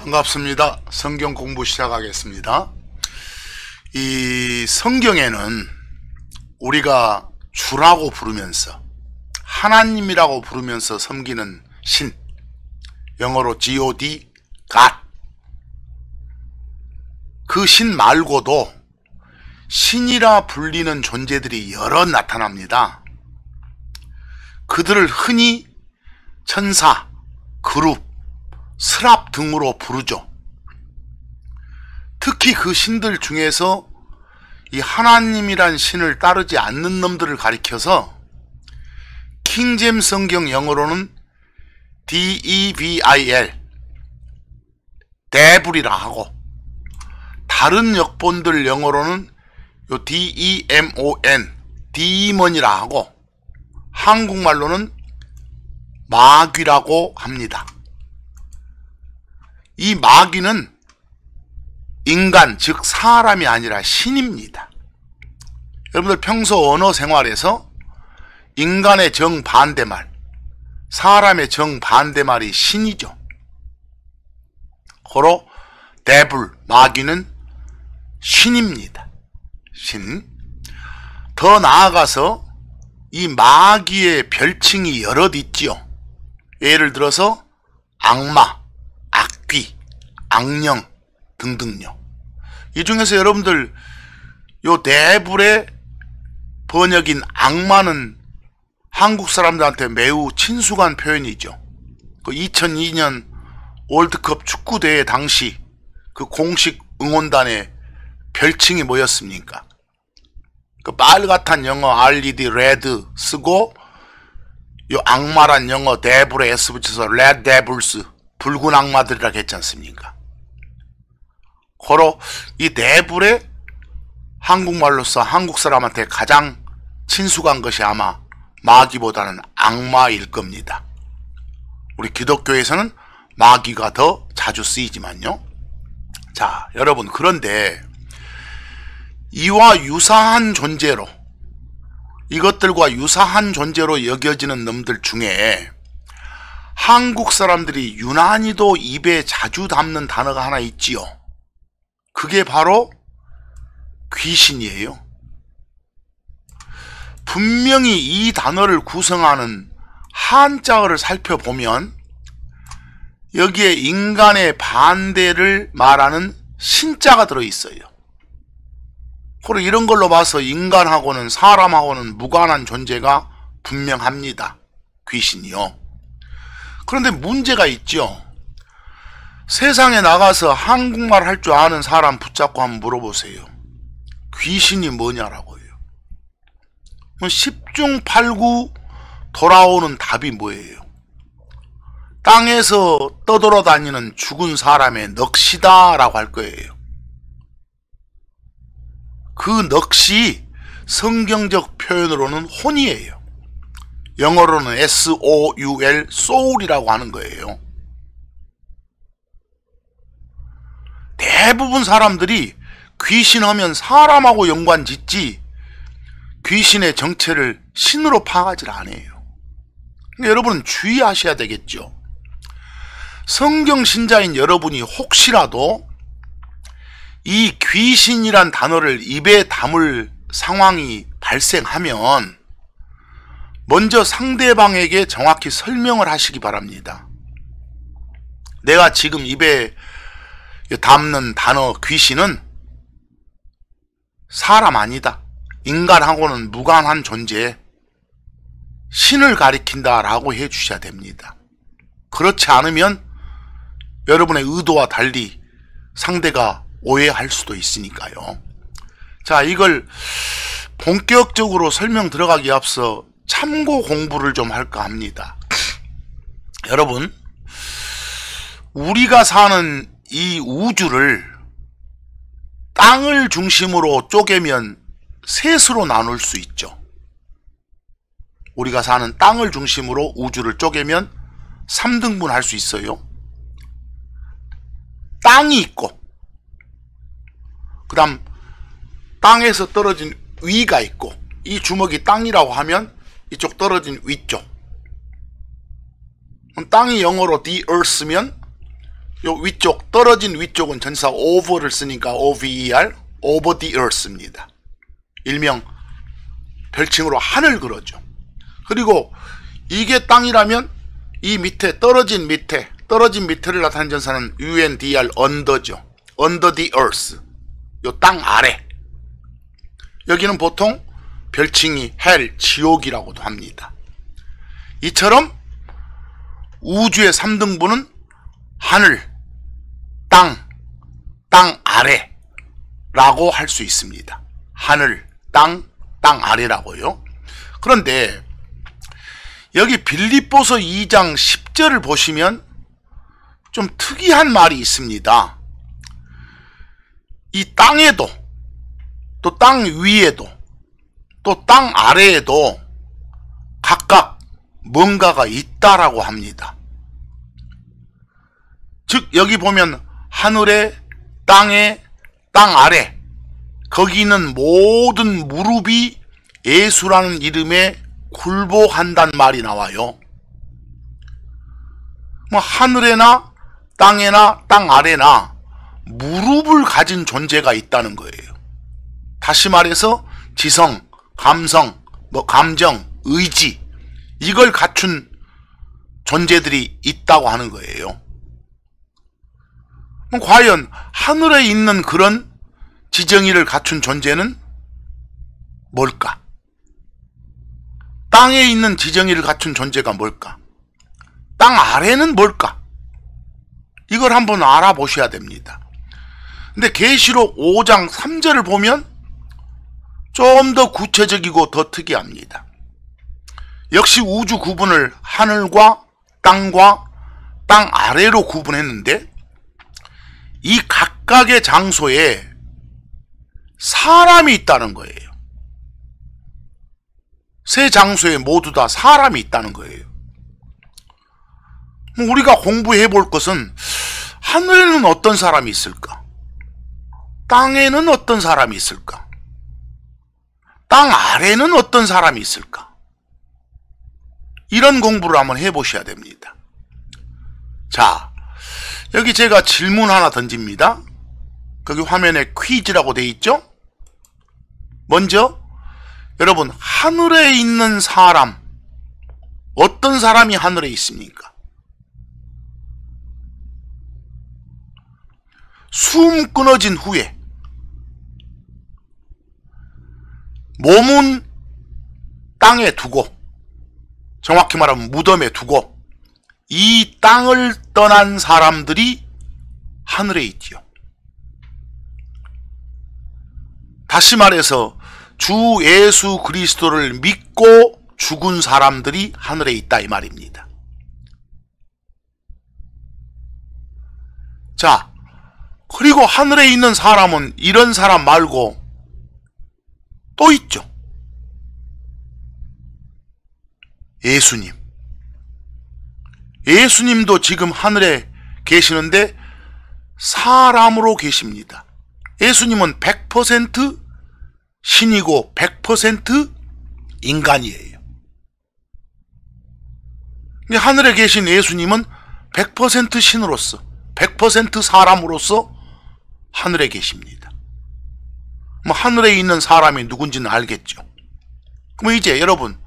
반갑습니다. 성경 공부 시작하겠습니다. 이 성경에는 우리가 주라고 부르면서 하나님이라고 부르면서 섬기는 신, 영어로 God, God, 그 신 말고도 신이라 불리는 존재들이 여러 나타납니다. 그들을 흔히 천사, 그룹, 스랍 등으로 부르죠. 특히 그 신들 중에서 이 하나님이란 신을 따르지 않는 놈들을 가리켜서 킹제임스 성경 영어로는 DEVIL, 데블이라 하고, 다른 역본들 영어로는 요 DEMON, 디먼이라 하고, 한국말로는 마귀라고 합니다. 이 마귀는 인간, 즉 사람이 아니라 신입니다. 여러분들 평소 언어 생활에서 인간의 정반대말, 사람의 정반대말이 신이죠. 고로 데블, 마귀는 신입니다. 신. 더 나아가서 이 마귀의 별칭이 여럿 있지요. 예를 들어서 악마, 악귀, 악령 등등요. 이 중에서 여러분들 요 데블의 번역인 악마는 한국 사람들한테 매우 친숙한 표현이죠. 그 2002년 월드컵 축구대회 당시 그 공식 응원단의 별칭이 뭐였습니까? 그 빨갛단 영어 LED 레드 쓰고 요 악마란 영어 데블에 S 붙여서 레드 데블스, 붉은 악마들이라고 했지 않습니까? 고로 이 데블의 한국말로서 한국 사람한테 가장 친숙한 것이 아마 마귀보다는 악마일 겁니다. 우리 기독교에서는 마귀가 더 자주 쓰이지만요. 자, 여러분, 그런데 이와 유사한 존재로, 이것들과 유사한 존재로 여겨지는 놈들 중에 한국 사람들이 유난히도 입에 자주 담는 단어가 하나 있지요. 그게 바로 귀신이에요. 분명히 이 단어를 구성하는 한자어를 살펴보면 여기에 인간의 반대를 말하는 신자가 들어있어요. 그리고 이런 걸로 봐서 인간하고는, 사람하고는 무관한 존재가 분명합니다. 귀신이요. 그런데 문제가 있죠. 세상에 나가서 한국말 할 줄 아는 사람 붙잡고 한번 물어보세요. 귀신이 뭐냐라고요. 10중 8구 돌아오는 답이 뭐예요? 땅에서 떠돌아다니는 죽은 사람의 넋이다라고 할 거예요. 그 넋이 성경적 표현으로는 혼이에요. 영어로는 SOUL, soul이라고 하는 거예요. 대부분 사람들이 귀신하면 사람하고 연관 짓지 귀신의 정체를 신으로 파악하지 않아요. 여러분은 주의하셔야 되겠죠. 성경 신자인 여러분이 혹시라도 이 귀신이란 단어를 입에 담을 상황이 발생하면 먼저 상대방에게 정확히 설명을 하시기 바랍니다. 내가 지금 입에 담는 단어 귀신은 사람 아니다. 인간하고는 무관한 존재, 신을 가리킨다 라고 해 주셔야 됩니다. 그렇지 않으면 여러분의 의도와 달리 상대가 오해할 수도 있으니까요. 자, 이걸 본격적으로 설명 들어가기에 앞서 참고 공부를 좀 할까 합니다. 여러분, 우리가 사는 이 우주를 땅을 중심으로 쪼개면 셋으로 나눌 수 있죠. 우리가 사는 땅을 중심으로 우주를 쪼개면 3등분 할 수 있어요. 땅이 있고, 그 다음 땅에서 떨어진 위가 있고, 이 주먹이 땅이라고 하면 이쪽 떨어진 위쪽, 땅이 영어로 the earth면 요 위쪽, 떨어진 위쪽은 전사 over를 쓰니까 over, over the earth입니다. 일명 별칭으로 하늘 그러죠. 그리고 이게 땅이라면 이 밑에 떨어진 밑에를 나타낸 전사는 UNDR under죠. under the earth. 요 땅 아래. 여기는 보통 별칭이 hell, 지옥이라고도 합니다. 이처럼 우주의 3등분은 하늘, 땅 아래라고 할 수 있습니다. 하늘, 땅 아래라고요. 그런데 여기 빌립보서 2장 10절을 보시면 좀 특이한 말이 있습니다. 이 땅에도, 또 땅 위에도, 또 땅 아래에도 각각 뭔가가 있다라고 합니다. 즉 여기 보면 하늘에, 땅에, 땅 아래, 거기 있는 모든 무릎이 예수라는 이름에 굴복한다는 말이 나와요. 뭐 하늘에나 땅에나 땅 아래나 무릎을 가진 존재가 있다는 거예요. 다시 말해서 지성, 감성, 감정, 의지, 이걸 갖춘 존재들이 있다고 하는 거예요. 그럼 과연 하늘에 있는 그런 지정의를 갖춘 존재는 뭘까? 땅에 있는 지정의를 갖춘 존재가 뭘까? 땅 아래는 뭘까? 이걸 한번 알아보셔야 됩니다. 근데 계시록 5장 3절을 보면 좀 더 구체적이고 더 특이합니다. 역시 우주 구분을 하늘과 땅과 땅 아래로 구분했는데 이 각각의 장소에 사람이 있다는 거예요. 세 장소에 모두 다 사람이 있다는 거예요. 우리가 공부해 볼 것은 하늘에는 어떤 사람이 있을까? 땅에는 어떤 사람이 있을까? 땅 아래는 어떤 사람이 있을까? 이런 공부를 한번 해보셔야 됩니다. 자, 여기 제가 질문 하나 던집니다. 거기 화면에 퀴즈라고 되어 있죠? 먼저 여러분, 하늘에 있는 사람, 어떤 사람이 하늘에 있습니까? 숨 끊어진 후에 몸은 땅에 두고, 정확히 말하면 무덤에 두고 이 땅을 떠난 사람들이 하늘에 있지요. 다시 말해서 주 예수 그리스도를 믿고 죽은 사람들이 하늘에 있다 이 말입니다. 자, 그리고 하늘에 있는 사람은 이런 사람 말고 또 있죠. 예수님. 예수님도 지금 하늘에 계시는데 사람으로 계십니다. 예수님은 100% 신이고 100% 인간이에요. 근데 하늘에 계신 예수님은 100% 신으로서 100% 사람으로서 하늘에 계십니다. 뭐 하늘에 있는 사람이 누군지는 알겠죠. 그럼 이제 여러분,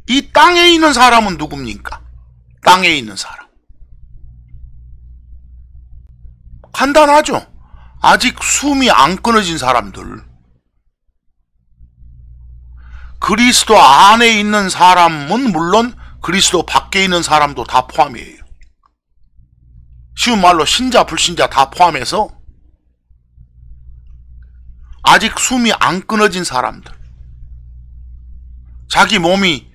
이 땅에 있는 사람은 누굽니까? 땅에 있는 사람. 간단하죠. 아직 숨이 안 끊어진 사람들. 그리스도 안에 있는 사람은 물론 그리스도 밖에 있는 사람도 다 포함이에요. 쉬운 말로 신자 불신자 다 포함해서 아직 숨이 안 끊어진 사람들, 자기 몸이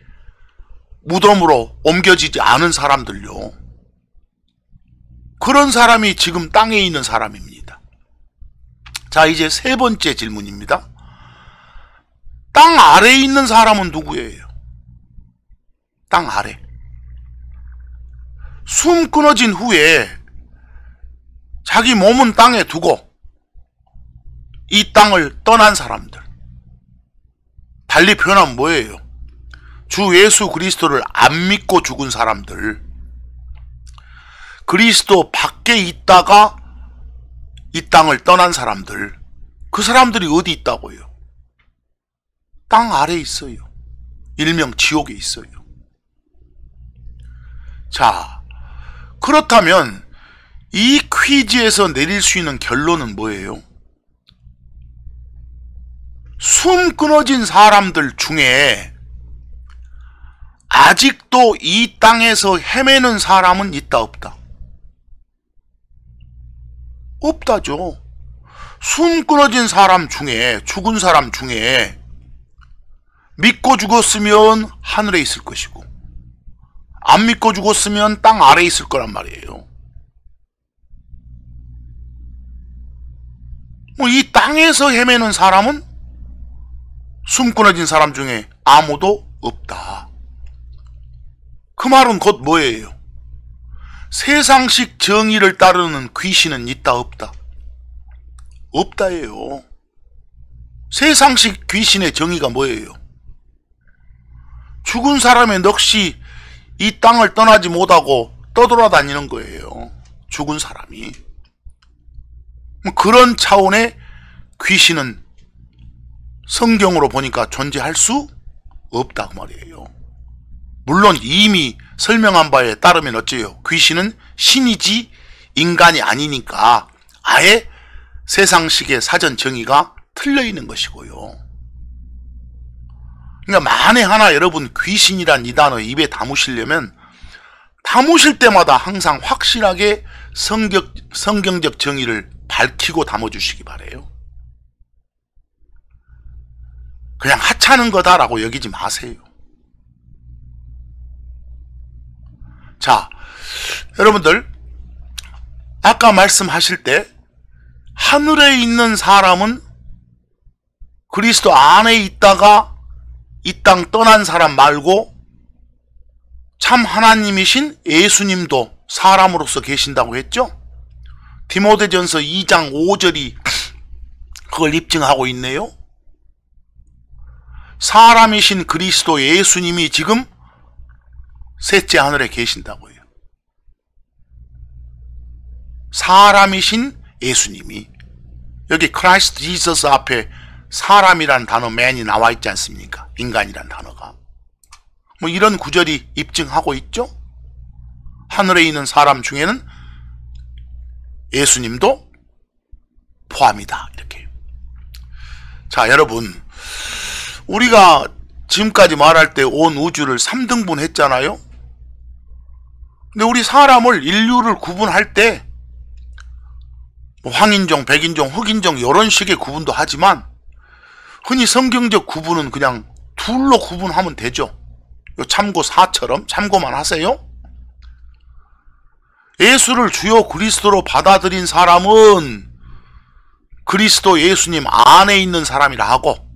무덤으로 옮겨지지 않은 사람들요, 그런 사람이 지금 땅에 있는 사람입니다. 자, 이제 세 번째 질문입니다. 땅 아래에 있는 사람은 누구예요? 땅 아래. 숨 끊어진 후에 자기 몸은 땅에 두고 이 땅을 떠난 사람들. 달리 표현하면 뭐예요? 주 예수 그리스도를 안 믿고 죽은 사람들. 그리스도 밖에 있다가 이 땅을 떠난 사람들, 그 사람들이 어디 있다고요? 땅 아래에 있어요. 일명 지옥에 있어요. 자, 그렇다면 이 퀴즈에서 내릴 수 있는 결론은 뭐예요? 숨 끊어진 사람들 중에 아직도 이 땅에서 헤매는 사람은 있다 없다? 없다죠. 숨 끊어진 사람 중에, 죽은 사람 중에 믿고 죽었으면 하늘에 있을 것이고 안 믿고 죽었으면 땅 아래에 있을 거란 말이에요. 이 땅에서 헤매는 사람은 숨 끊어진 사람 중에 아무도 없다. 그 말은 곧 뭐예요? 세상식 정의를 따르는 귀신은 있다 없다? 없다예요. 세상식 귀신의 정의가 뭐예요? 죽은 사람의 넋이 이 땅을 떠나지 못하고 떠돌아다니는 거예요. 죽은 사람이. 그런 차원의 귀신은 성경으로 보니까 존재할 수 없다 그 말이에요. 물론 이미 설명한 바에 따르면 어째요? 귀신은 신이지 인간이 아니니까 아예 세상식의 사전 정의가 틀려 있는 것이고요. 그러니까 만에 하나 여러분 귀신이란 이 단어 입에 담으시려면 담으실 때마다 항상 확실하게 성경적 정의를 밝히고 담아주시기 바래요. 그냥 하찮은 거다라고 여기지 마세요. 자, 여러분들 아까 말씀하실 때 하늘에 있는 사람은 그리스도 안에 있다가 이 땅 떠난 사람 말고 참 하나님이신 예수님도 사람으로서 계신다고 했죠? 디모데전서 2장 5절이 그걸 입증하고 있네요. 사람이신 그리스도 예수님이 지금 셋째 하늘에 계신다고요. 사람이신 예수님이. 여기 크라이스트 지저스 앞에 사람이란 단어 man이 나와 있지 않습니까? 인간이란 단어가. 뭐 이런 구절이 입증하고 있죠? 하늘에 있는 사람 중에는 예수님도 포함이다. 이렇게. 자, 여러분, 우리가 지금까지 말할 때 온 우주를 3등분 했잖아요? 근데 우리 사람을, 인류를 구분할 때 황인종, 백인종, 흑인종 이런 식의 구분도 하지만 흔히 성경적 구분은 그냥 둘로 구분하면 되죠. 요 참고 4처럼 참고만 하세요. 예수를 주요 그리스도로 받아들인 사람은 그리스도 예수님 안에 있는 사람이라 하고,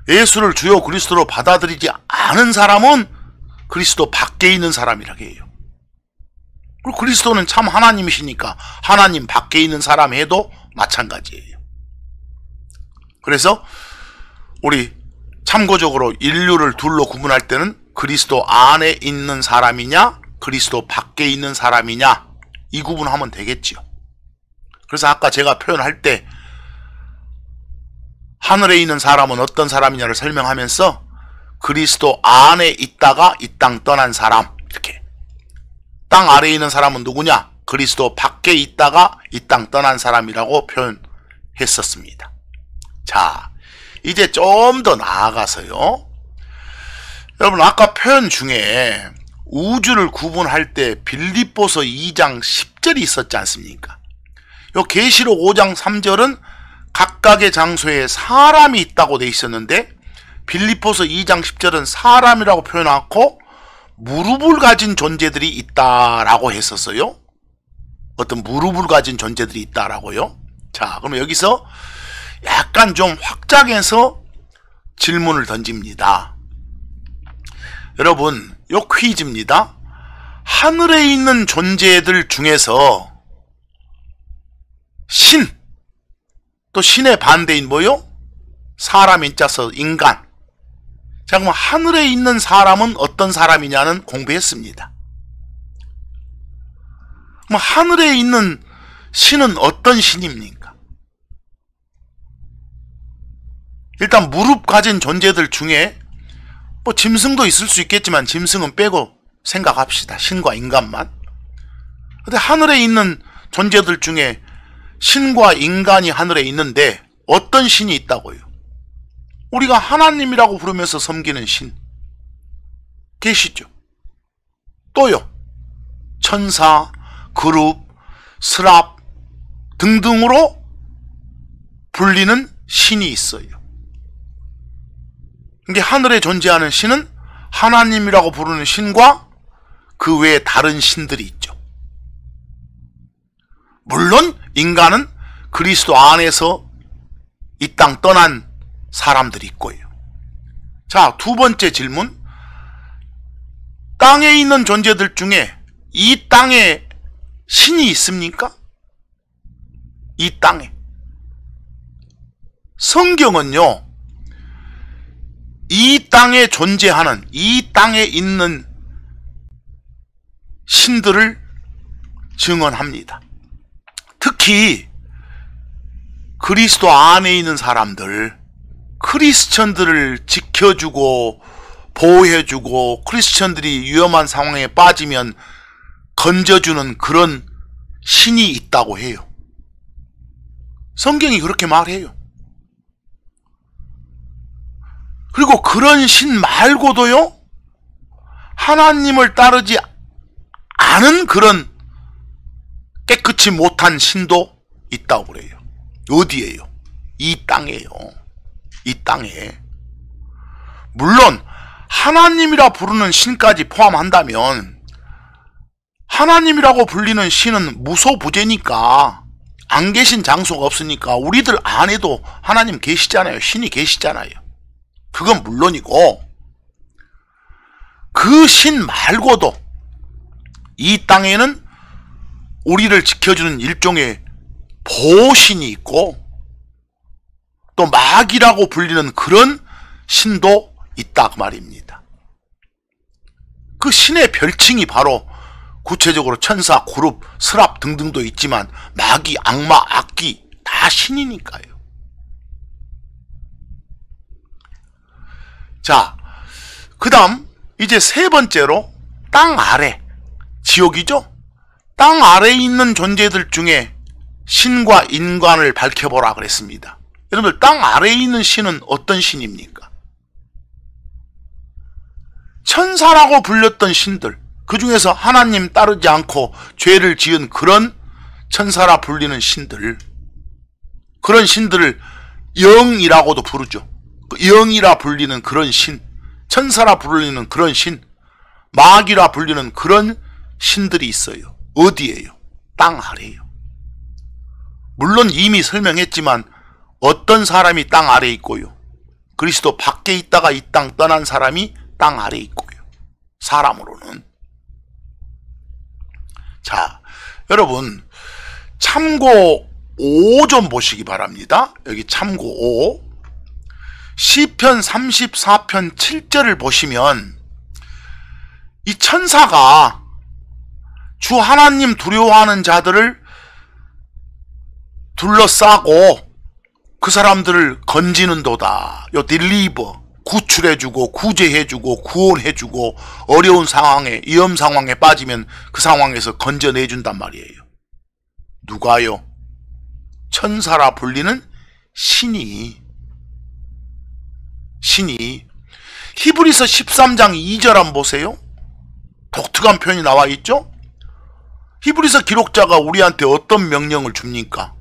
예수를 주요 그리스도로 받아들이지 않은 사람은 그리스도 밖에 있는 사람이라고 해요. 그리고 그리스도는 참 하나님이시니까 하나님 밖에 있는 사람 해도 마찬가지예요. 그래서 우리 참고적으로 인류를 둘로 구분할 때는 그리스도 안에 있는 사람이냐 그리스도 밖에 있는 사람이냐 이 구분하면 되겠지요. 그래서 아까 제가 표현할 때 하늘에 있는 사람은 어떤 사람이냐를 설명하면서 그리스도 안에 있다가 이 땅 떠난 사람, 이렇게. 땅 아래에 있는 사람은 누구냐? 그리스도 밖에 있다가 이 땅 떠난 사람이라고 표현했었습니다. 자, 이제 좀 더 나아가서요. 여러분 아까 표현 중에 우주를 구분할 때 빌립보서 2장 10절이 있었지 않습니까? 요 계시록 5장 3절은 각각의 장소에 사람이 있다고 돼 있었는데 빌립보서 2장 10절은 사람이라고 표현하고 무릎을 가진 존재들이 있다라고 했었어요. 어떤 무릎을 가진 존재들이 있다라고요. 자, 그럼 여기서 약간 좀 확장해서 질문을 던집니다. 여러분, 요 퀴즈입니다. 하늘에 있는 존재들 중에서 신, 또 신의 반대인 뭐요? 사람 인자서 인간. 자, 그럼 하늘에 있는 사람은 어떤 사람이냐는 공부했습니다. 하늘에 있는 신은 어떤 신입니까? 일단 무릎 가진 존재들 중에 짐승도 있을 수 있겠지만 짐승은 빼고 생각합시다. 신과 인간만. 근데 하늘에 있는 존재들 중에 신과 인간이 하늘에 있는데 어떤 신이 있다고요? 우리가 하나님이라고 부르면서 섬기는 신 계시죠? 또요. 천사, 그룹, 스랍 등등으로 불리는 신이 있어요. 근데 하늘에 존재하는 신은 하나님이라고 부르는 신과 그 외에 다른 신들이 있죠. 물론 인간은 그리스도 안에서 이 땅 떠난 사람들이 있고요. 자, 두 번째 질문. 땅에 있는 존재들 중에 이 땅에 신이 있습니까? 이 땅에. 성경은요, 이 땅에 존재하는, 이 땅에 있는 신들을 증언합니다. 특히 그리스도 안에 있는 사람들, 크리스천들을 지켜주고 보호해주고 크리스천들이 위험한 상황에 빠지면 건져주는 그런 신이 있다고 해요. 성경이 그렇게 말해요. 그리고 그런 신 말고도요, 하나님을 따르지 않은 그런 깨끗이 못한 신도 있다고 그래요. 어디에요? 이 땅에요. 이 땅에. 물론 하나님이라 부르는 신까지 포함한다면 하나님이라고 불리는 신은 무소부재니까 안 계신 장소가 없으니까 우리들 안에도 하나님 계시잖아요. 신이 계시잖아요. 그건 물론이고 그 신 말고도 이 땅에는 우리를 지켜주는 일종의 보호신이 있고 또 마귀라고 불리는 그런 신도 있다 그 말입니다. 그 신의 별칭이 바로 구체적으로 천사, 그룹, 스랍 등등도 있지만 마귀, 악마, 악귀 다 신이니까요. 자, 그 다음 이제 세 번째로 땅 아래, 지옥이죠? 땅 아래에 있는 존재들 중에 신과 인간을 밝혀보라 그랬습니다. 여러분들, 땅 아래에 있는 신은 어떤 신입니까? 천사라고 불렸던 신들, 그 중에서 하나님 따르지 않고 죄를 지은 그런 천사라 불리는 신들, 그런 신들을 영이라고도 부르죠. 영이라 불리는 그런 신, 천사라 불리는 그런 신, 마귀라 불리는 그런 신들이 있어요. 어디에요? 땅 아래에요. 물론 이미 설명했지만 어떤 사람이 땅 아래에 있고요, 그리스도 밖에 있다가 이 땅 떠난 사람이 땅 아래에 있고요, 사람으로는. 자, 여러분 참고 5 좀 보시기 바랍니다. 여기 참고 5, 시편 34편 7절을 보시면 이 천사가 주 하나님 두려워하는 자들을 둘러싸고 그 사람들을 건지는도다. 요 딜리버, 구출해주고 구제해주고 구원해주고 어려운 상황에, 위험 상황에 빠지면 그 상황에서 건져내준단 말이에요. 누가요? 천사라 불리는 신이 히브리서 13장 2절 한번 보세요. 독특한 표현이 나와 있죠? 히브리서 기록자가 우리한테 어떤 명령을 줍니까?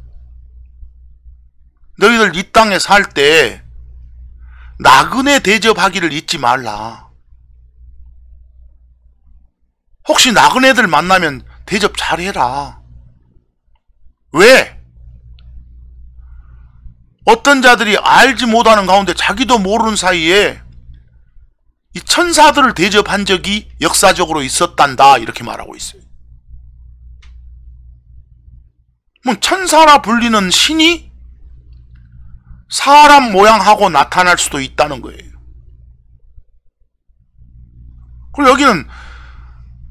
너희들 이 땅에 살 때 나그네 대접하기를 잊지 말라. 혹시 나그네들 만나면 대접 잘해라. 왜? 어떤 자들이 알지 못하는 가운데 자기도 모르는 사이에 이 천사들을 대접한 적이 역사적으로 있었단다, 이렇게 말하고 있어요. 천사라 불리는 신이 사람 모양하고 나타날 수도 있다는 거예요. 그리고 여기는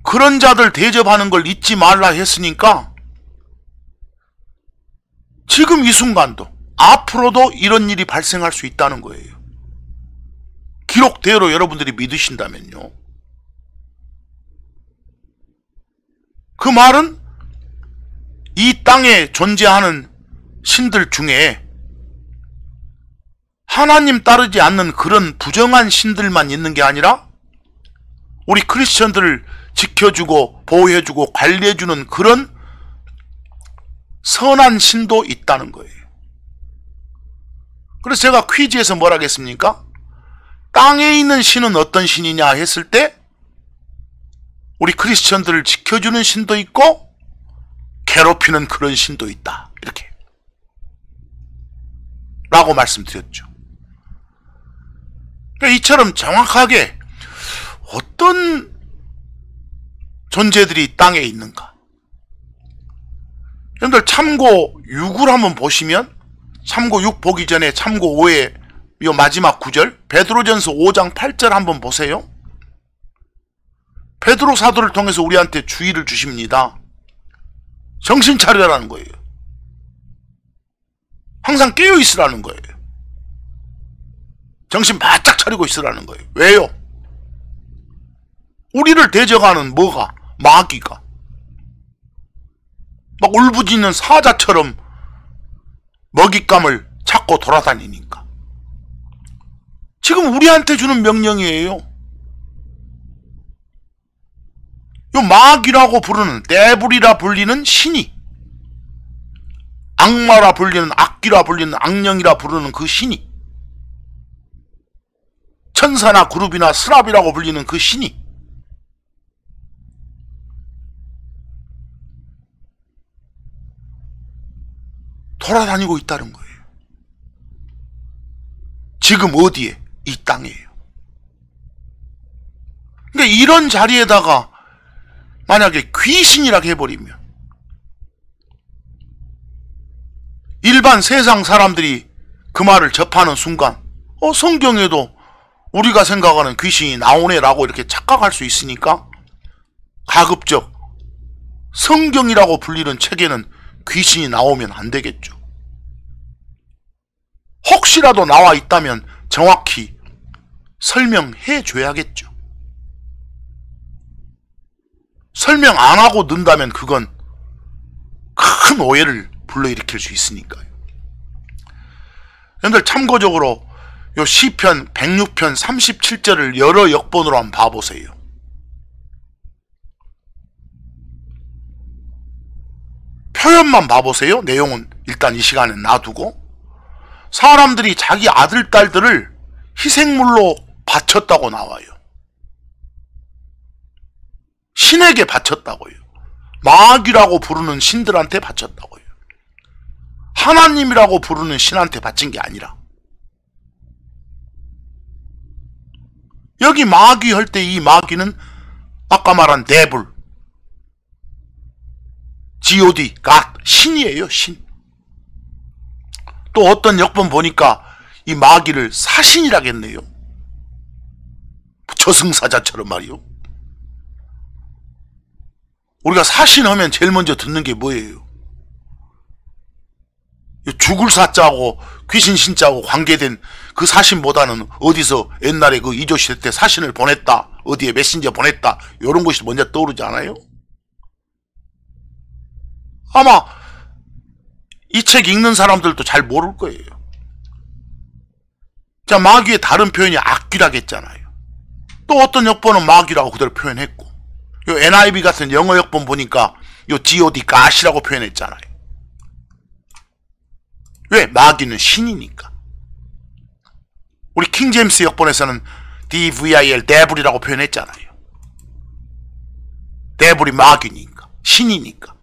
그런 자들 대접하는 걸 잊지 말라 했으니까 지금 이 순간도 앞으로도 이런 일이 발생할 수 있다는 거예요. 기록대로 여러분들이 믿으신다면요. 그 말은 이 땅에 존재하는 신들 중에 하나님 따르지 않는 그런 부정한 신들만 있는 게 아니라 우리 크리스천들을 지켜주고 보호해주고 관리해주는 그런 선한 신도 있다는 거예요. 그래서 제가 퀴즈에서 뭐라 하겠습니까? 땅에 있는 신은 어떤 신이냐 했을 때 우리 크리스천들을 지켜주는 신도 있고 괴롭히는 그런 신도 있다. 이렇게 라고 말씀드렸죠. 그러니까 이처럼 정확하게 어떤 존재들이 땅에 있는가. 여러분들 참고 6을 한번 보시면 참고 6 보기 전에 참고 5의 이 마지막 구절 베드로전서 5장 8절 한번 보세요. 베드로 사도를 통해서 우리한테 주의를 주십니다. 정신 차려라는 거예요. 항상 깨어 있으라는 거예요. 정신 바짝 차리고 있으라는 거예요. 왜요? 우리를 대적하는 뭐가? 마귀가. 막 울부짖는 사자처럼 먹잇감을 찾고 돌아다니니까. 지금 우리한테 주는 명령이에요. 요 마귀라고 부르는, 데불이라 불리는 신이, 악마라 불리는, 악귀라 불리는, 악령이라 부르는 그 신이, 천사나 그룹이나 스랍이라고 불리는 그 신이 돌아다니고 있다는 거예요. 지금 어디에? 이 땅이에요. 그러니까 이런 자리에다가 만약에 귀신이라고 해버리면 일반 세상 사람들이 그 말을 접하는 순간 성경에도 우리가 생각하는 귀신이 나오네라고 이렇게 착각할 수 있으니까 가급적 성경이라고 불리는 책에는 귀신이 나오면 안 되겠죠. 혹시라도 나와 있다면 정확히 설명해 줘야겠죠. 설명 안 하고 는다면 그건 큰 오해를 불러일으킬 수 있으니까요. 여러분들 참고적으로 요 시편 106편 37절을 여러 역본으로 한번 봐보세요. 표현만 봐보세요. 내용은 일단 이 시간에 놔두고 사람들이 자기 아들, 딸들을 희생물로 바쳤다고 나와요. 신에게 바쳤다고요. 마귀라고 부르는 신들한테 바쳤다고요. 하나님이라고 부르는 신한테 바친 게 아니라. 여기 마귀 할 때 이 마귀는 아까 말한 데블, God, 신이에요. 신. 또 어떤 역본 보니까 이 마귀를 사신이라겠네요. 저승사자처럼 말이요. 우리가 사신하면 제일 먼저 듣는 게 뭐예요? 죽을 사자하고 귀신 신자하고 관계된 그 사신보다는 어디서 옛날에 그 이조시대 때 사신을 보냈다, 어디에 메신저 보냈다, 이런 것이 먼저 떠오르지 않아요? 아마 이 책 읽는 사람들도 잘 모를 거예요. 자, 마귀의 다른 표현이 악귀라겠잖아요. 또 어떤 역본은 마귀라고 그대로 표현했고, 요 NIV 같은 영어 역본 보니까 요 God, God이라고 표현했잖아요. 왜? 마귀는 신이니까. 우리 킹제임스 역본에서는 DVIL, 데블이라고 표현했잖아요. 데블이 마귀니까, 신이니까.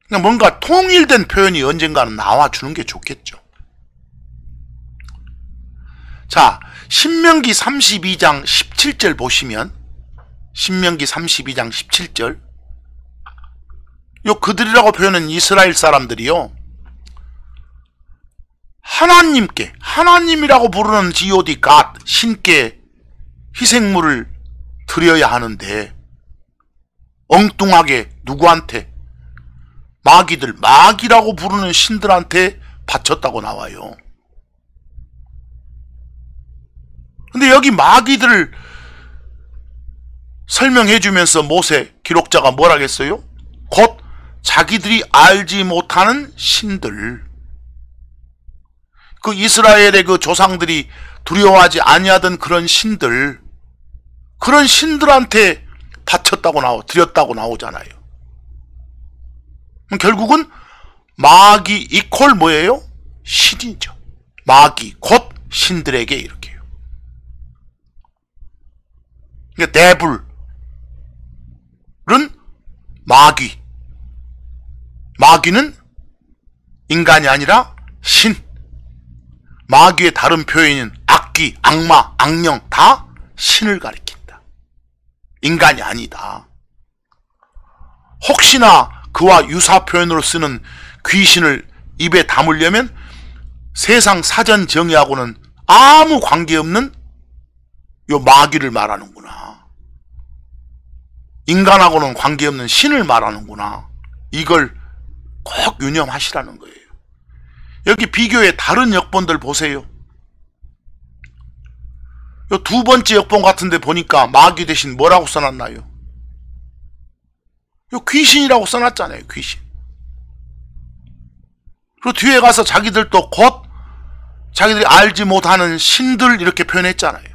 그러니까 뭔가 통일된 표현이 언젠가는 나와주는 게 좋겠죠. 자, 신명기 32장 17절 보시면, 신명기 32장 17절, 요 그들이라고 표현한 이스라엘 사람들이요, 하나님께, 하나님이라고 부르는 God, 신께 희생물을 드려야 하는데 엉뚱하게 누구한테? 마귀라고 부르는 신들한테 바쳤다고 나와요. 근데 여기 마귀들을 설명해 주면서 모세 기록자가 뭐라겠어요? 곧 자기들이 알지 못하는 신들. 그 이스라엘의 그 조상들이 두려워하지 아니하던 그런 신들, 그런 신들한테 드렸다고 나오잖아요. 결국은 마귀 이퀄 뭐예요? 신이죠. 마귀 곧 신들에게 이렇게요. 그러니까 데블은 마귀는 인간이 아니라 신. 마귀의 다른 표현은 악귀, 악마, 악령 다 신을 가리킨다. 인간이 아니다. 혹시나 그와 유사 표현으로 쓰는 귀신을 입에 담으려면 세상 사전 정의하고는 아무 관계없는 요 마귀를 말하는구나. 인간하고는 관계없는 신을 말하는구나. 이걸 꼭 유념하시라는 거예요. 여기 비교의 다른 역본들 보세요. 요 두 번째 역본 같은데 보니까 마귀 대신 뭐라고 써놨나요? 요 귀신이라고 써놨잖아요. 귀신. 그리고 뒤에 가서 자기들도 곧 자기들이 알지 못하는 신들 이렇게 표현했잖아요.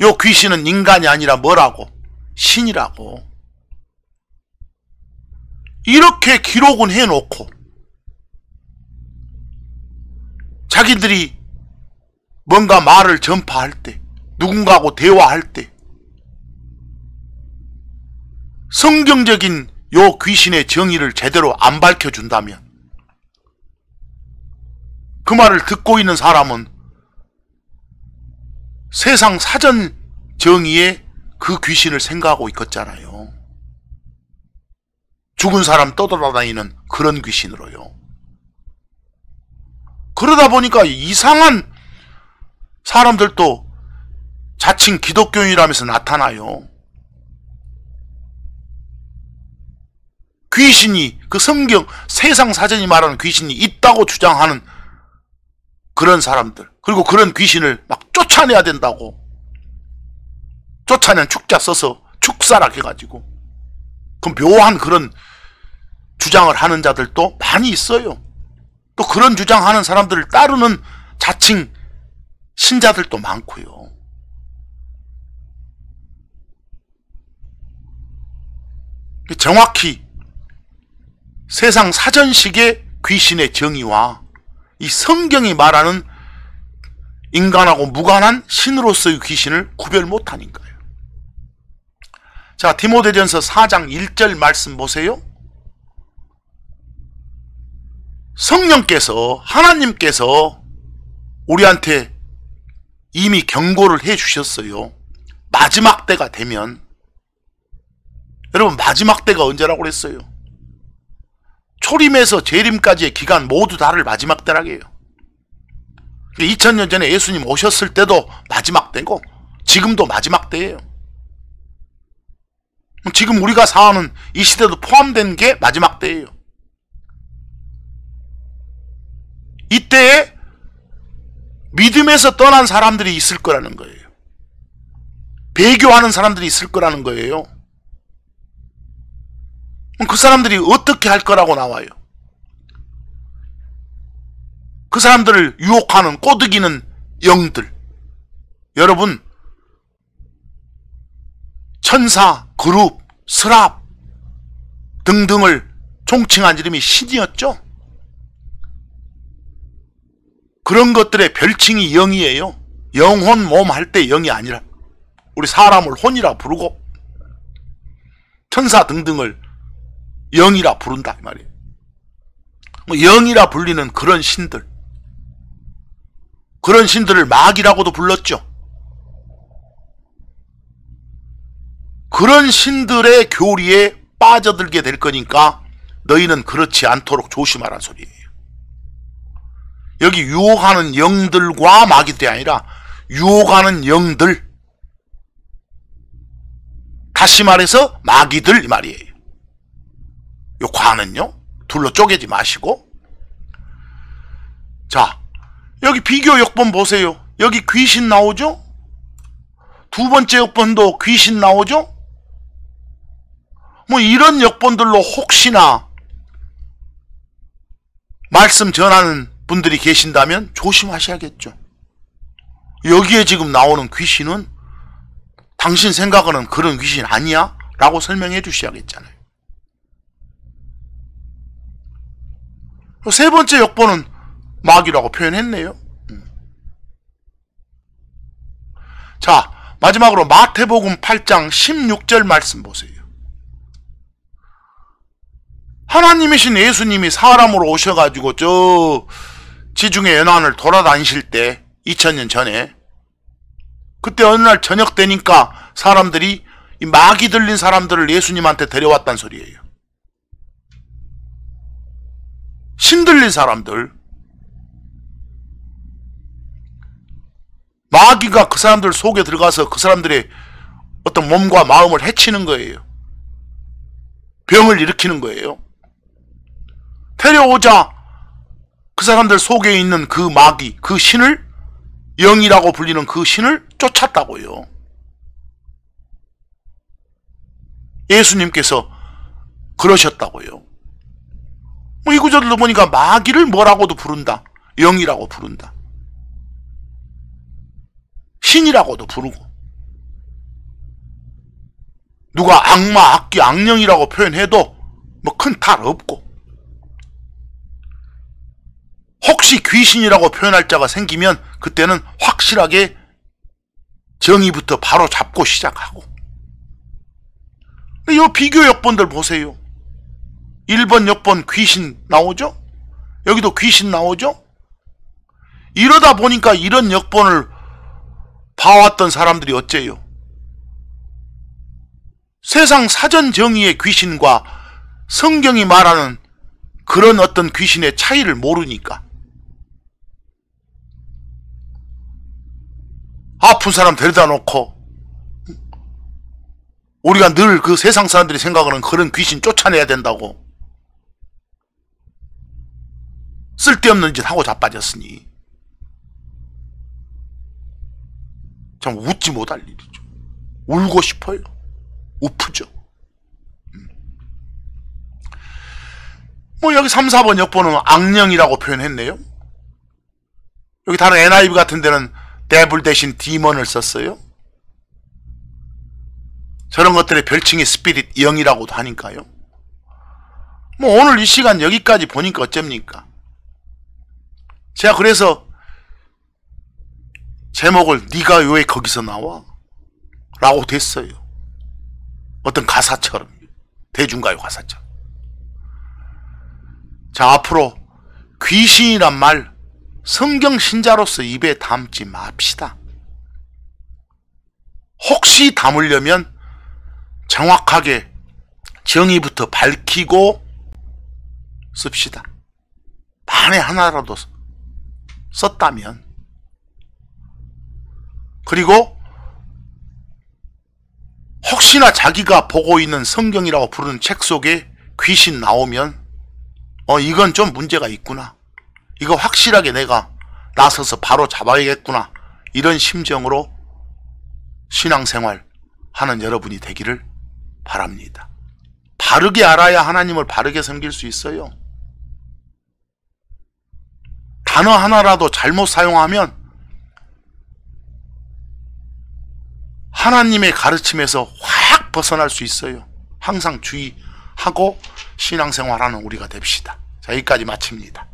요 귀신은 인간이 아니라 뭐라고? 신이라고. 이렇게 기록은 해놓고 자기들이 뭔가 말을 전파할 때, 누군가하고 대화할 때 성경적인 요 귀신의 정의를 제대로 안 밝혀준다면 그 말을 듣고 있는 사람은 세상 사전 정의에 그 귀신을 생각하고 있겠잖아요. 죽은 사람 떠돌아다니는 그런 귀신으로요. 그러다 보니까 이상한 사람들도 자칭 기독교인이라면서 나타나요. 귀신이, 그 성경 세상 사전이 말하는 귀신이 있다고 주장하는 그런 사람들, 그리고 그런 귀신을 막 쫓아내야 된다고, 쫓아낸 축자 써서 축사락 해가지고 그 묘한 그런 주장을 하는 자들도 많이 있어요. 또 그런 주장하는 사람들을 따르는 자칭 신자들도 많고요. 정확히 세상 사전식의 귀신의 정의와 이 성경이 말하는 인간하고 무관한 신으로서의 귀신을 구별 못하니까요. 자, 디모데전서 4장 1절 말씀 보세요. 성령께서, 하나님께서 우리한테 이미 경고를 해 주셨어요. 마지막 때가 되면. 여러분, 마지막 때가 언제라고 그랬어요? 초림에서 재림까지의 기간 모두 다를 마지막 때라고 해요. 2000년 전에 예수님 오셨을 때도 마지막 때고 지금도 마지막 때예요. 지금 우리가 사는 이 시대도 포함된 게 마지막 때예요. 이때에 믿음에서 떠난 사람들이 있을 거라는 거예요. 배교하는 사람들이 있을 거라는 거예요. 그 사람들이 어떻게 할 거라고 나와요? 그 사람들을 유혹하는, 꼬드기는 영들. 여러분, 천사, 그룹, 스랍 등등을 총칭한 이름이 신이었죠. 그런 것들의 별칭이 영이에요. 영혼, 몸 할 때 영이 아니라 우리 사람을 혼이라 부르고 천사 등등을 영이라 부른다 이 말이에요. 영이라 불리는 그런 신들, 그런 신들을 마귀라고도 불렀죠. 그런 신들의 교리에 빠져들게 될 거니까 너희는 그렇지 않도록 조심하라는 소리예요. 여기 유혹하는 영들과 마귀들이 아니라 유혹하는 영들, 다시 말해서 마귀들 이 말이에요. 요 관은요, 둘로 쪼개지 마시고. 자, 여기 비교 역본 보세요. 여기 귀신 나오죠? 두 번째 역본도 귀신 나오죠? 뭐 이런 역본들로 혹시나 말씀 전하는 분들이 계신다면 조심하셔야겠죠. 여기에 지금 나오는 귀신은 당신 생각은 그런 귀신 아니야? 라고 설명해 주셔야겠잖아요. 세 번째 역본은 마귀라고 표현했네요. 자, 마지막으로 마태복음 8장 16절 말씀 보세요. 하나님이신 예수님이 사람으로 오셔가지고 저 지중해 연안을 돌아다니실 때 2000년 전에, 그때 어느 날 저녁 되니까 사람들이 이 마귀 들린 사람들을 예수님한테 데려왔단 소리예요. 신 들린 사람들, 마귀가 그 사람들 속에 들어가서 그 사람들의 어떤 몸과 마음을 해치는 거예요. 병을 일으키는 거예요. 데려오자 그 사람들 속에 있는 그 마귀, 그 신을, 영이라고 불리는 그 신을 쫓았다고요. 예수님께서 그러셨다고요. 뭐 이 구절도 보니까 마귀를 뭐라고도 부른다. 영이라고 부른다. 신이라고도 부르고, 누가 악마, 악귀, 악령이라고 표현해도 뭐 큰 탈 없고, 혹시 귀신이라고 표현할 자가 생기면 그때는 확실하게 정의부터 바로 잡고 시작하고. 이 비교 역본들 보세요. 1번 역본 귀신 나오죠? 여기도 귀신 나오죠? 이러다 보니까 이런 역본을 봐왔던 사람들이 어째요? 세상 사전 정의의 귀신과 성경이 말하는 그런 어떤 귀신의 차이를 모르니까 아픈 사람 데려다 놓고 우리가 늘 그 세상 사람들이 생각하는 그런 귀신 쫓아내야 된다고 쓸데없는 짓 하고 자빠졌으니 참 웃지 못할 일이죠. 울고 싶어요. 우프죠. 뭐 여기 3, 4번 역본은 악령이라고 표현했네요. 여기 다른 NIV 같은 데는 데블 대신 디먼을 썼어요. 저런 것들의 별칭이 스피릿, 영이라고도 하니까요. 뭐 오늘 이 시간 여기까지 보니까 어쩝니까? 제가 그래서 제목을 네가 왜 거기서 나와? 라고 됐어요. 어떤 가사처럼, 대중가요 가사처럼. 자, 앞으로 귀신이란 말 성경 신자로서 입에 담지 맙시다. 혹시 담으려면 정확하게 정의부터 밝히고 씁시다. 만에 하나라도 썼다면. 그리고 혹시나 자기가 보고 있는 성경이라고 부르는 책 속에 귀신 나오면 이건 좀 문제가 있구나. 이거 확실하게 내가 나서서 바로 잡아야겠구나. 이런 심정으로 신앙생활 하는 여러분이 되기를 바랍니다. 바르게 알아야 하나님을 바르게 섬길 수 있어요. 단어 하나라도 잘못 사용하면 하나님의 가르침에서 확 벗어날 수 있어요. 항상 주의하고 신앙생활하는 우리가 됩시다. 자, 여기까지 마칩니다.